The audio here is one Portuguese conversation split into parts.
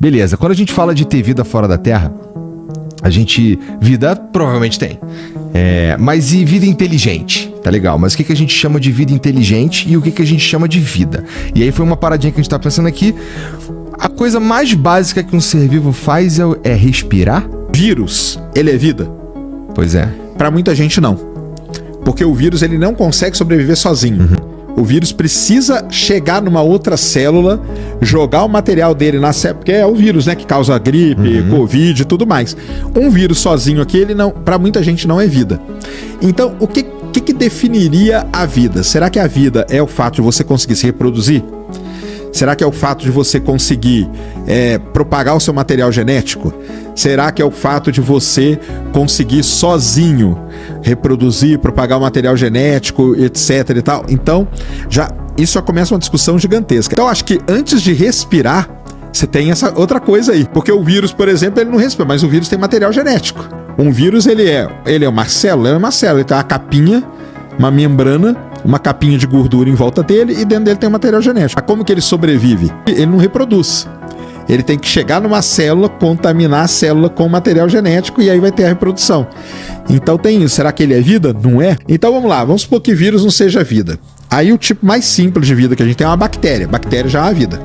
Beleza, quando a gente fala de ter vida fora da Terra, vida provavelmente tem. Mas e vida inteligente? Tá legal, mas o que a gente chama de vida inteligente e o que a gente chama de vida? E aí foi uma paradinha que a gente tá pensando aqui. A coisa mais básica que um ser vivo faz é respirar? Vírus, ele é vida? Pois é. Pra muita gente não. Porque o vírus ele não consegue sobreviver sozinho. Uhum. O vírus precisa chegar numa outra célula, jogar o material dele na célula, porque é o vírus, né, que causa gripe, Covid e tudo mais. Um vírus sozinho aqui, ele não, para muita gente não é vida. Então, o que definiria a vida? Será que a vida é o fato de você conseguir se reproduzir? Será que é o fato de você conseguir propagar o seu material genético? Será que é o fato de você conseguir sozinho reproduzir, propagar o material genético, etc e tal? Então, isso já começa uma discussão gigantesca. Então, acho que antes de respirar, você tem essa outra coisa aí. Porque o vírus, por exemplo, ele não respira, mas o vírus tem material genético. Um vírus, ele é uma célula, ele tem uma capinha, uma membrana, uma capinha de gordura em volta dele e dentro dele tem um material genético. Como que ele sobrevive? Ele não reproduz. Ele tem que chegar numa célula, contaminar a célula com material genético e aí vai ter a reprodução. Então tem isso. Será que ele é vida? Não é? Então vamos lá, vamos supor que vírus não seja vida. Aí o tipo mais simples de vida que a gente tem é uma bactéria. Bactéria já é uma vida.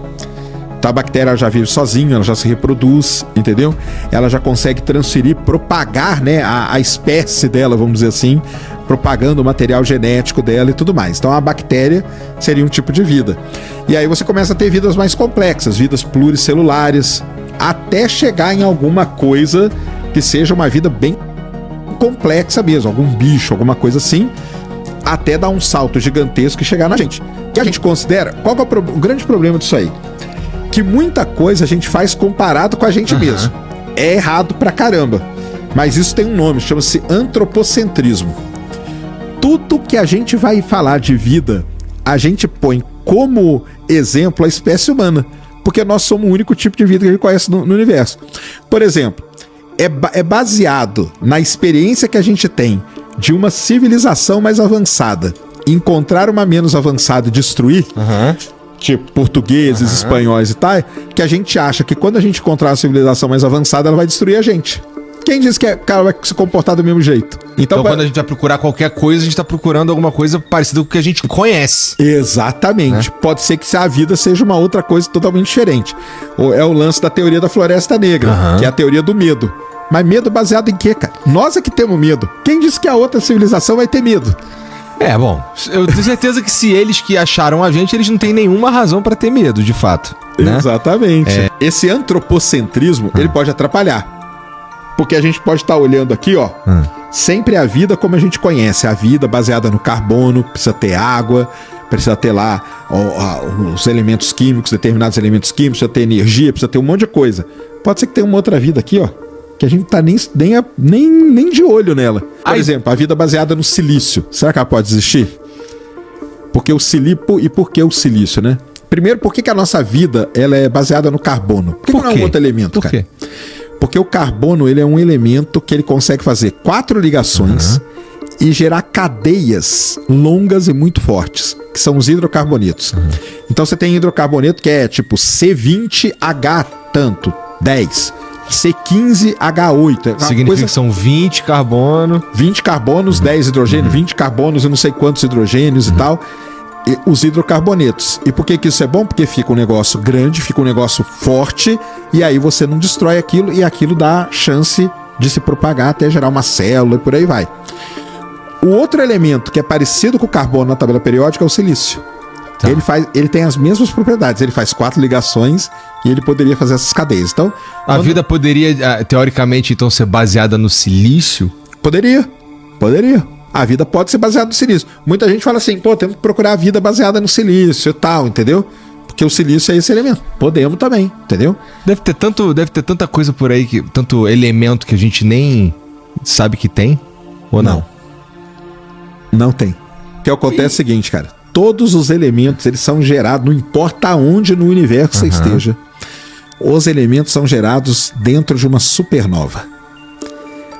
Então a bactéria já vive sozinha, ela já se reproduz, entendeu? Ela já consegue transferir, propagar, né, a espécie dela, vamos dizer assim, propagando o material genético dela e tudo mais. Então a bactéria seria um tipo de vida. E aí você começa a ter vidas mais complexas, vidas pluricelulares, até chegar em alguma coisa que seja uma vida bem complexa mesmo, algum bicho, alguma coisa assim, até dar um salto gigantesco e chegar na gente. Que a gente considera, qual que é o grande problema disso aí? Que muita coisa a gente faz comparado com a gente mesmo. É errado pra caramba. Mas isso tem um nome, chama-se antropocentrismo. Tudo que a gente vai falar de vida, a gente põe como exemplo a espécie humana. Porque nós somos o único tipo de vida que a gente conhece no universo. Por exemplo, é baseado na experiência que a gente tem de uma civilização mais avançada. Encontrar uma menos avançada e destruir... tipo portugueses, espanhóis e tal, que a gente acha que quando a gente encontrar uma civilização mais avançada, ela vai destruir a gente. Quem diz que o cara vai se comportar do mesmo jeito? Então quando a gente vai procurar qualquer coisa, a gente tá procurando alguma coisa parecida com o que a gente conhece. Exatamente. Pode ser que a vida seja uma outra coisa totalmente diferente. É o lance da teoria da floresta negra, que é a teoria do medo. Mas medo baseado em quê, cara? Nós é que temos medo. Quem disse que a outra civilização vai ter medo? Bom, eu tenho certeza que se eles que acharam a gente, eles não têm nenhuma razão pra ter medo, de fato. Né? Exatamente. Esse antropocentrismo, ele pode atrapalhar. Porque a gente pode estar olhando aqui, ó, sempre a vida como a gente conhece. A vida baseada no carbono, precisa ter água, precisa ter lá os elementos químicos, determinados elementos químicos, precisa ter energia, precisa ter um monte de coisa. Pode ser que tenha uma outra vida aqui, ó, que a gente tá nem de olho nela. Por exemplo, a vida baseada no silício. Será que ela pode existir? Porque o silício... E por que o silício, né? Primeiro, por que a nossa vida ela é baseada no carbono? Por que não é um outro elemento, cara? Porque o carbono ele é um elemento que ele consegue fazer 4 ligações e gerar cadeias longas e muito fortes, que são os hidrocarbonetos. Então você tem hidrocarboneto que é tipo C20H tanto, 10... C15H8. Significa que são 20 carbono. 20 carbonos, 10 hidrogênio, 20 carbonos e não sei quantos hidrogênios e tal. E os hidrocarbonetos. E por que isso é bom? Porque fica um negócio grande, fica um negócio forte, e aí você não destrói aquilo, e aquilo dá chance de se propagar até gerar uma célula e por aí vai. O outro elemento que é parecido com o carbono na tabela periódica é o silício. Ele tem as mesmas propriedades, ele faz 4 ligações e ele poderia fazer essas cadeias. Então, a vida poderia, teoricamente, então, ser baseada no silício? Poderia. A vida pode ser baseada no silício. Muita gente fala assim, temos que procurar a vida baseada no silício e tal, entendeu? Porque o silício é esse elemento. Podemos também, entendeu? Deve ter tanta coisa por aí, tanto elemento que a gente nem sabe que tem, ou não? Não tem. O que acontece é o seguinte, cara. Todos os elementos, eles são gerados, não importa onde no universo você esteja. Os elementos são gerados dentro de uma supernova.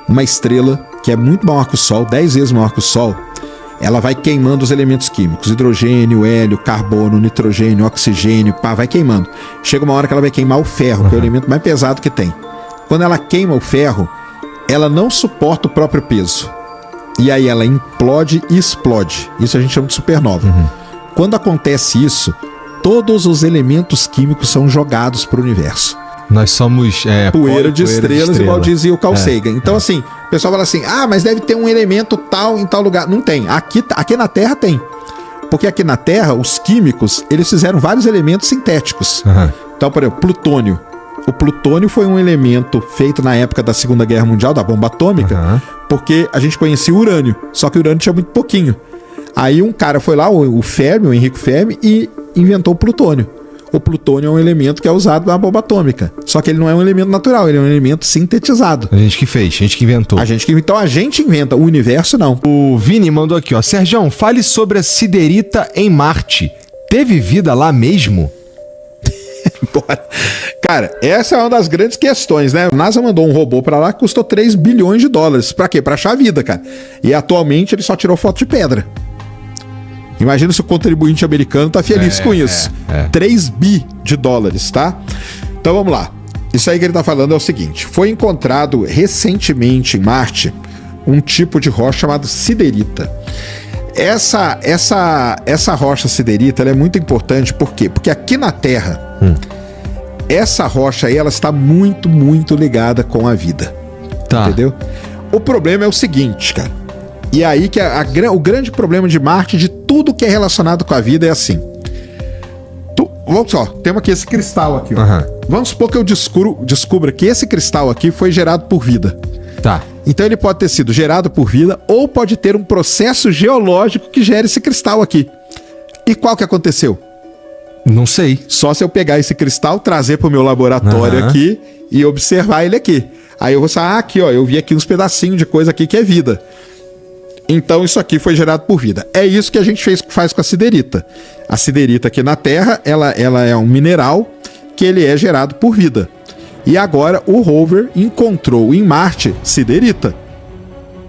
Uma estrela que é muito maior que o Sol, 10 vezes maior que o Sol, ela vai queimando os elementos químicos, hidrogênio, hélio, carbono, nitrogênio, oxigênio, pá, vai queimando. Chega uma hora que ela vai queimar o ferro, que é o elemento mais pesado que tem. Quando ela queima o ferro, ela não suporta o próprio peso. E aí ela implode e explode. Isso a gente chama de supernova. Quando acontece isso, todos os elementos químicos são jogados para o universo. Nós somos poeira de estrelas, igual dizia o Carl Sagan. Então, assim, o pessoal fala assim, mas deve ter um elemento tal em tal lugar. Não tem. Aqui na Terra tem. Porque aqui na Terra, os químicos, eles fizeram vários elementos sintéticos. Então, por exemplo, plutônio. O plutônio foi um elemento feito na época da Segunda Guerra Mundial, da bomba atômica, porque a gente conhecia o urânio, só que o urânio tinha muito pouquinho. Aí um cara foi lá, o Fermi, o Enrico Fermi, e inventou o plutônio. O plutônio é um elemento que é usado na bomba atômica. Só que ele não é um elemento natural, ele é um elemento sintetizado. A gente que fez, a gente que inventou. Então a gente inventa, o universo não. O Vini mandou aqui, ó. Sergião, fale sobre a siderita em Marte. Teve vida lá mesmo? Bora. Cara, essa é uma das grandes questões, né? A NASA mandou um robô pra lá que custou 3 bilhões de dólares. Pra quê? Pra achar vida, cara. E atualmente ele só tirou foto de pedra. Imagina se o contribuinte americano tá feliz com isso. 3 bi de dólares, tá? Então vamos lá. Isso aí que ele tá falando é o seguinte. Foi encontrado recentemente em Marte um tipo de rocha chamado siderita. Essa rocha siderita ela é muito importante, por quê? Porque aqui na Terra, essa rocha aí, ela está muito, muito ligada com a vida. Tá. Entendeu? O problema é o seguinte, cara. E aí que o grande problema de Marte, de tudo que é relacionado com a vida, é assim. Vamos só, temos aqui esse cristal aqui, ó. Vamos supor que eu descubra que esse cristal aqui foi gerado por vida. Tá. Então ele pode ter sido gerado por vida ou pode ter um processo geológico que gera esse cristal aqui. E qual que aconteceu? Não sei. Só se eu pegar esse cristal, trazer para o meu laboratório aqui e observar ele aqui. Aí eu vou falar, aqui ó, eu vi aqui uns pedacinhos de coisa aqui que é vida. Então isso aqui foi gerado por vida. É isso que a gente faz com a siderita. A siderita aqui na Terra, ela é um mineral que ele é gerado por vida. E agora o rover encontrou em Marte siderita.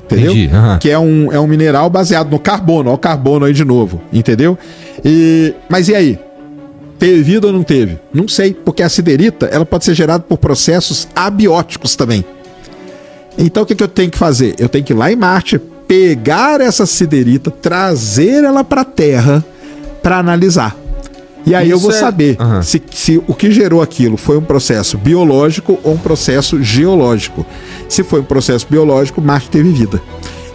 Entendeu? Entendi. Que é um mineral baseado no carbono. Olha o carbono aí de novo. Entendeu? Mas e aí? Teve vida ou não teve? Não sei, porque a siderita ela pode ser gerada por processos abióticos também. Então o que eu tenho que fazer? Eu tenho que ir lá em Marte, pegar essa siderita, trazer ela para a Terra para analisar. E aí eu vou saber se o que gerou aquilo foi um processo biológico ou um processo geológico. Se foi um processo biológico, Marte teve vida.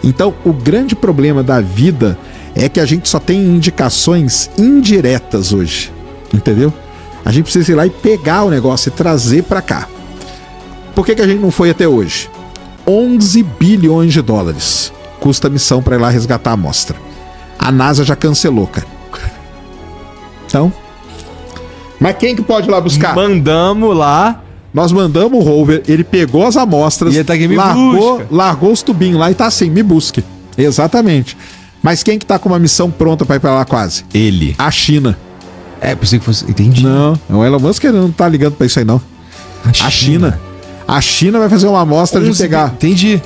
Então o grande problema da vida é que a gente só tem indicações indiretas hoje. Entendeu? A gente precisa ir lá e pegar o negócio e trazer para cá. Por que a gente não foi até hoje? 11 bilhões de dólares custa a missão para ir lá resgatar a amostra. A NASA já cancelou, cara. Então, mas quem que pode ir lá buscar? Mandamos lá. Nós mandamos o rover, ele pegou as amostras, e ele tá aqui, largou os tubinhos lá e tá assim, me busque. Exatamente. Mas quem que tá com uma missão pronta para ir para lá quase? Ele. A China. Pensei que fosse... Entendi. Não, o Elon Musk não tá ligando para isso aí não. A China. A China vai fazer uma amostra de pegar. Entendi.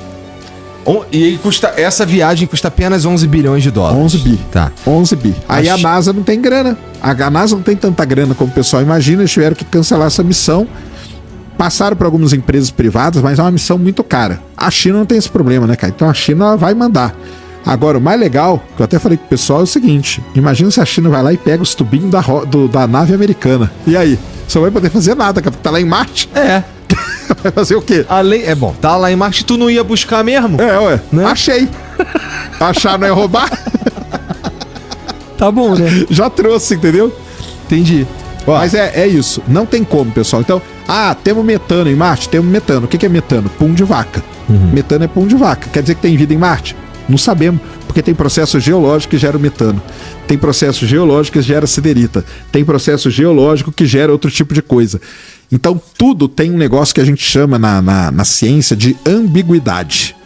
E aí essa viagem custa apenas 11 bilhões de dólares. 11 bi. Tá. 11 bi. Aí a NASA não tem grana. A NASA não tem tanta grana como o pessoal imagina. Eles tiveram que cancelar essa missão. Passaram para algumas empresas privadas, mas é uma missão muito cara. A China não tem esse problema, né, cara? Então a China vai mandar. Agora, o mais legal, que eu até falei pro pessoal, é o seguinte. Imagina se a China vai lá e pega os tubinhos da nave americana. E aí? Você não vai poder fazer nada, cara, porque tá lá em Marte. Vai fazer o quê? Tá lá em Marte, tu não ia buscar mesmo? Ué. Né? Achei. Achar não é roubar? Tá bom, né? Já trouxe, entendeu? Entendi. Mas é isso. Não tem como, pessoal. Então, temos metano em Marte? Temos metano. O que é metano? Pum de vaca. Metano é pum de vaca. Quer dizer que tem vida em Marte? Não sabemos, porque tem processo geológico que gera o metano. Tem processo geológico que gera siderita. Tem processo geológico que gera outro tipo de coisa. Então, tudo tem um negócio que a gente chama na ciência de ambiguidade.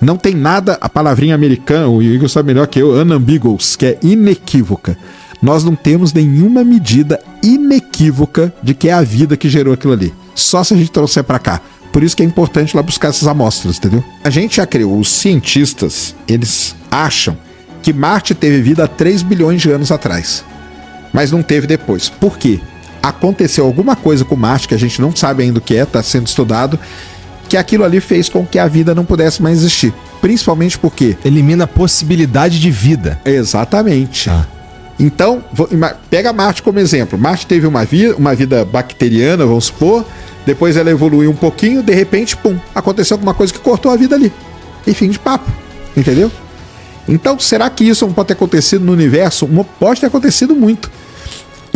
Não tem nada, a palavrinha americana, o Igor sabe melhor que eu, unambiguous, que é inequívoca. Nós não temos nenhuma medida inequívoca de que é a vida que gerou aquilo ali. Só se a gente trouxer para cá. Por isso que é importante lá buscar essas amostras, entendeu? A gente já criou, os cientistas, eles acham que Marte teve vida há 3 bilhões de anos atrás, mas não teve depois. Por quê? Aconteceu alguma coisa com Marte que a gente não sabe ainda o que é, está sendo estudado, que aquilo ali fez com que a vida não pudesse mais existir. Principalmente porque... Elimina a possibilidade de vida. Exatamente. Ah. Então, pega Marte como exemplo. Marte teve uma vida bacteriana, vamos supor, depois ela evoluiu um pouquinho, de repente, pum, aconteceu alguma coisa que cortou a vida ali. E fim de papo, entendeu? Então, será que isso não pode ter acontecido no universo? Pode ter acontecido muito.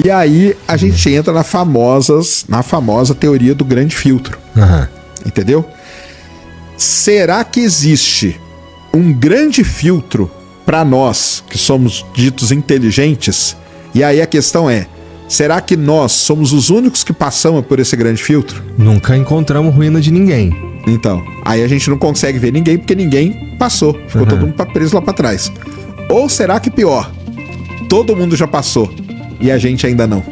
E aí, a gente entra na famosa teoria do grande filtro. Aham. Entendeu? Será que existe um grande filtro para nós, que somos ditos inteligentes? E aí a questão é, será que nós somos os únicos que passamos por esse grande filtro? Nunca encontramos ruína de ninguém. Então, aí a gente não consegue ver ninguém porque ninguém passou. Ficou todo mundo preso lá para trás. Ou será que pior, todo mundo já passou e a gente ainda não?